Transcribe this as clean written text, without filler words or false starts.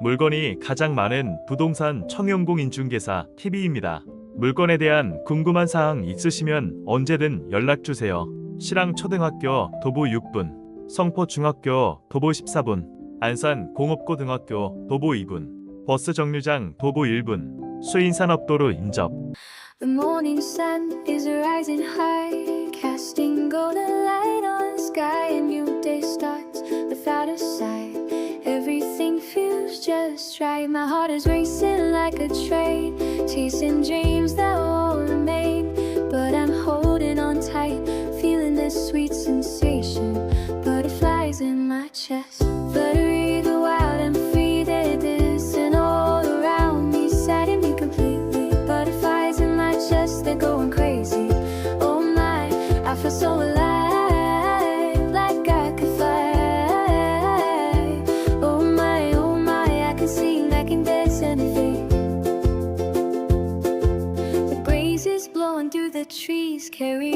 물건이 가장 많은 부동산 청용공인중개사 TV입니다. 물건에 대한 궁금한 사항 있으시면 언제든 연락주세요. 실항초등학교 도보 6분, 성포중학교 도보 14분, 안산공업고등학교 도보 2분, 버스정류장 도보 1분, 수인산업도로 인접. The morning sun is rising high, casting golden light on the sky. A new day starts without a sigh. Everything feels just right. My heart is racing like a train, chasing dreams that won't remain. But I'm holding on tight, feeling this sweet sensation. Butterflies in my chest, fluttery the wild and free. They listen all around me, setting me completely. Butterflies in my chest, they're going crazy. Oh my, I feel so alive, like I could fly. Oh my, I can sing, I can dance anything. The breeze is blowing through the trees, carry